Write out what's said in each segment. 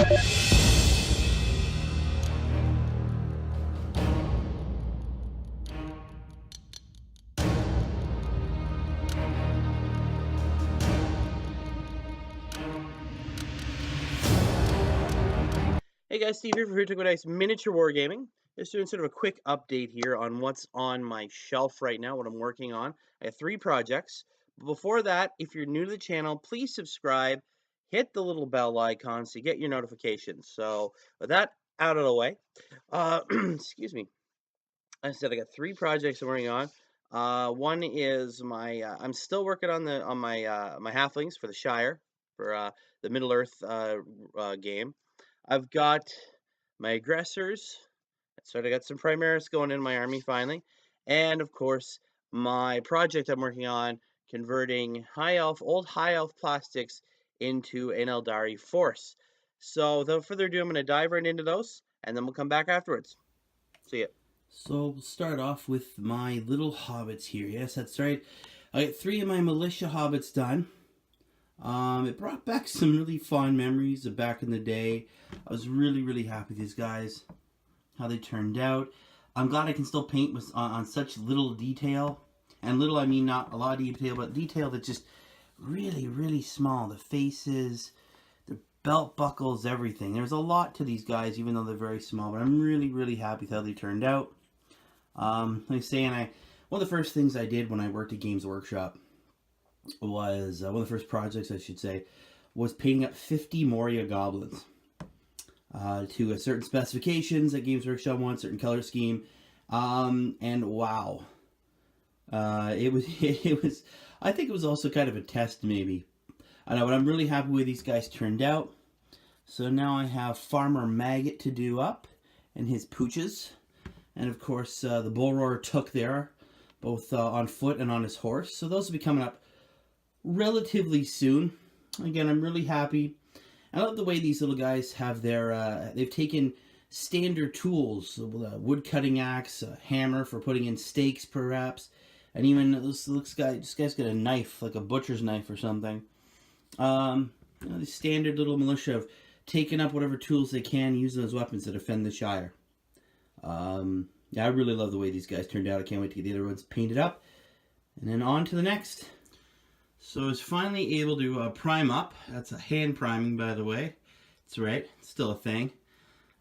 Hey guys, Steve here for Who Took What Ice Miniature Wargaming. Just doing sort of a quick update here on what's on my shelf right now, what I'm working on. I have 3 projects. But before that, if you're new to the channel, please subscribe, hit the little bell icon so you get your notifications. So with that out of the way, excuse me. I said I got 3 projects I'm working on. One is my I'm still working on my halflings for the Shire for the Middle Earth game. I've got my aggressors. So I got some Primaris going in my army finally. And of course, my project I'm working on converting old high elf plastics into an Aeldari force. So without further ado, I'm going to dive right into those and then we'll come back afterwards. See ya. So we'll start off with my little hobbits here. Yes, that's right. I got 3 of my militia hobbits done. It brought back some really fond memories of back in the day. I was really happy with these guys, how they turned out. I'm glad I can still paint with on such little detail. And little, I mean not a lot of detail, but detail that's just really small. The faces, the belt buckles, everything. There's a lot to these guys, even though they're very small. But I'm really happy with how they turned out. Like I say, one of the first things I did when I worked at Games Workshop was, one of the first projects I should say, was painting up 50 Moria goblins to a certain specifications that Games Workshop wanted, certain color scheme, and wow, it was I think it was also kind of a test maybe. I know, but I'm really happy with these guys turned out. So now I have Farmer Maggot to do up and his pooches, and of course the Bull Roarer Took there, both on foot and on his horse. So those will be coming up relatively soon. Again, I'm really happy. I love the way these little guys have their, they've taken standard tools, wood cutting axe, a hammer for putting in stakes perhaps, and even this guy's got a knife, like a butcher's knife or something. You know, the standard little militia have taken up whatever tools they can, using those weapons to defend the Shire. Yeah, I really love the way these guys turned out. I can't wait to get the other ones painted up. And then on to the next. So I was finally able to prime up. That's a hand priming, by the way. That's right, it's still a thing.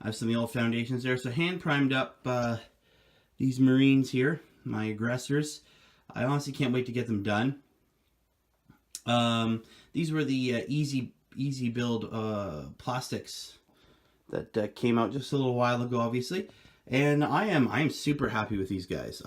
I have some of the old foundations there. So hand primed up these Marines here, my aggressors. I honestly can't wait to get them done. These were the easy build plastics that came out just a little while ago, obviously. And I am super happy with these guys.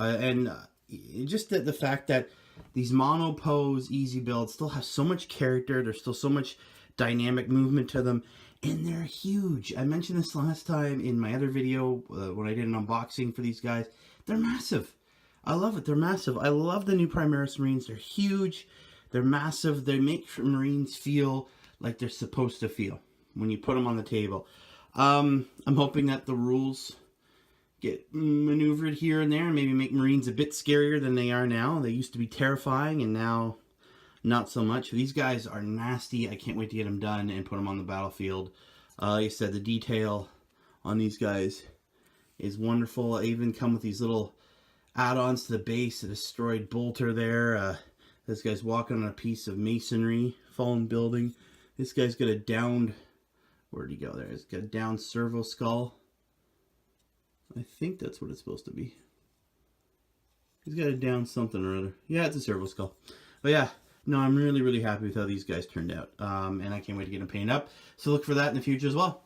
Just the fact that these monopose easy builds still have so much character. There's still so much dynamic movement to them, and they're huge. I mentioned this last time in my other video when I did an unboxing for these guys. They're massive. I love it. They're massive. I love the new Primaris Marines. They're huge. They're massive. They make Marines feel like they're supposed to feel when you put them on the table. I'm hoping that the rules get maneuvered here and there and maybe make Marines a bit scarier than they are now. They used to be terrifying and now not so much. These guys are nasty. I can't wait to get them done and put them on the battlefield. Like I said, the detail on these guys is wonderful. I even come with these little add-ons to the base, a destroyed bolter there. This guy's walking on a piece of masonry, fallen building. This guy's got a downed, where'd he go there? He's got a downed servo skull. I think that's what it's supposed to be. He's got it down something or other. Yeah, it's a servo skull. But yeah, no, I'm really happy with how these guys turned out. And I can't wait to get them painted up. So look for that in the future as well.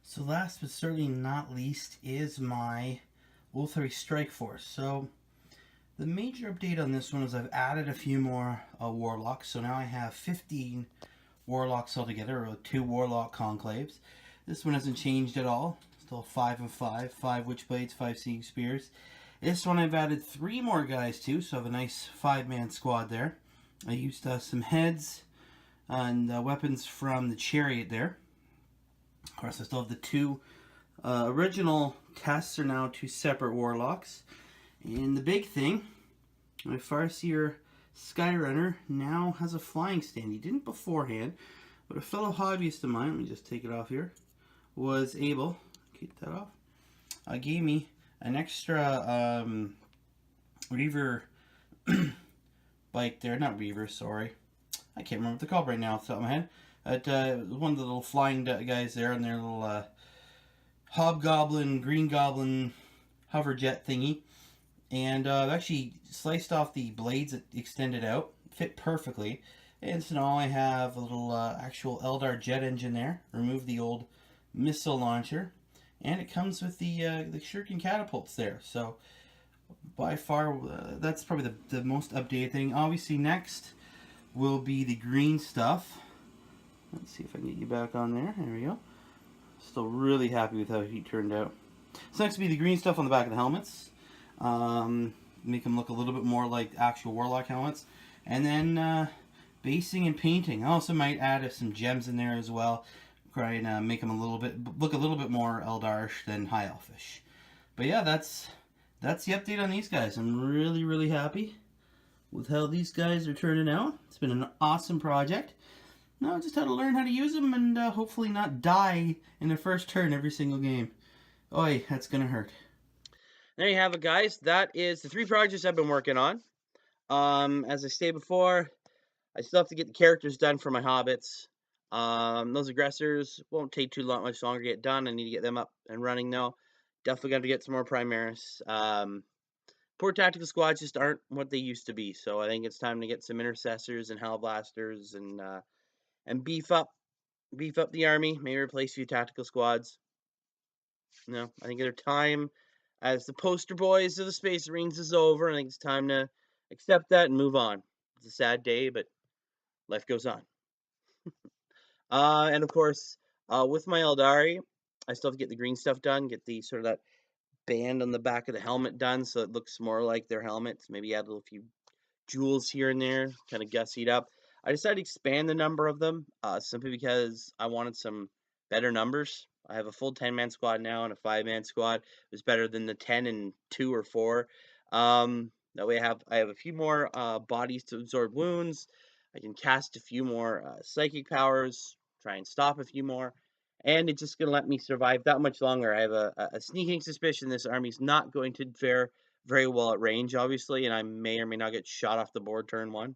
So last but certainly not least is my Aeldari Strike Force. So the major update on this one is I've added a few more warlocks. So now I have 15 warlocks altogether, or 2 warlock conclaves. This one hasn't changed at all. Still 5 and 5, 5 Witchblades, 5 Seeing Spears. This one I've added 3 more guys too, so I have a nice 5-man squad there. I used some heads and weapons from the chariot there. Of course, I still have the 2 original tests are now 2 separate warlocks. And the big thing, my Farseer Skyrunner now has a flying stand. He didn't beforehand, But a fellow hobbyist of mine, let me just take it off here, was able, keep that off, gave me an extra Reaver bike there. Not Reaver, sorry. I can't remember what they're called right now off the top of my head. But one of the little flying guys there and their little hobgoblin, green goblin hover jet thingy. And I've actually sliced off the blades that extended out. Fit perfectly. And so now I have a little actual Aeldari jet engine there. Remove the old missile launcher. And it comes with the shuriken catapults there. So by far, that's probably the most updated thing. Obviously next will be the green stuff. Let's see if I can get you back on there. There we go. Still really happy with how he turned out. So next will be the green stuff on the back of the helmets. Make them look a little bit more like actual Warlock helmets. And then basing and painting. I also might add some gems in there as well. Try and make them look a little bit more Eldarish than High Elfish. But yeah, that's the update on these guys. I'm really, really happy with how these guys are turning out. It's been an awesome project. Now I just had to learn how to use them and hopefully not die in the first turn every single game. Oi, that's gonna hurt. There you have it, guys. That is the 3 projects I've been working on. As I stated before, I still have to get the characters done for my Hobbits. Those Aggressors won't take much longer to get done. I need to get them up and running now. Definitely got to get some more Primaris. Poor tactical squads just aren't what they used to be, so I think it's time to get some Intercessors and Hellblasters and beef up the army. Maybe replace a few tactical squads. I think their time as the poster boys of the Space Marines is over. I think it's time to accept that and move on. It's a sad day, but life goes on. And of course, with my Aeldari, I still have to get the green stuff done, get the sort of that band on the back of the helmet done so it looks more like their helmets. Maybe add a little few jewels here and there, kind of gussied up. I decided to expand the number of them simply because I wanted some better numbers. I have a full 10-man squad now and a 5-man squad. It was better than the 10 and 2 or 4. That way I have a few more bodies to absorb wounds. I can cast a few more psychic powers, try and stop a few more, and it's just going to let me survive that much longer. I have a sneaking suspicion this army's not going to fare very well at range, obviously, and I may or may not get shot off the board turn 1.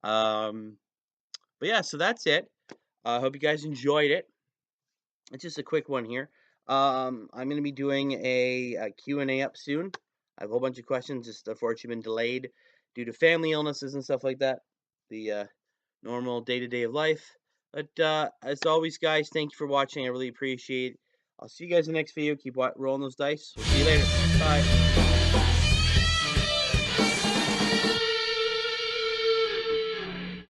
But yeah, so that's it. I hope you guys enjoyed it. It's just a quick one here. I'm going to be doing a Q&A up soon. I have a whole bunch of questions, just unfortunately been delayed due to family illnesses and stuff like that. The normal day-to-day of life. But as always, guys, thank you for watching. I really appreciate it. I'll see you guys in the next video. Keep rolling those dice. We'll see you later. Bye.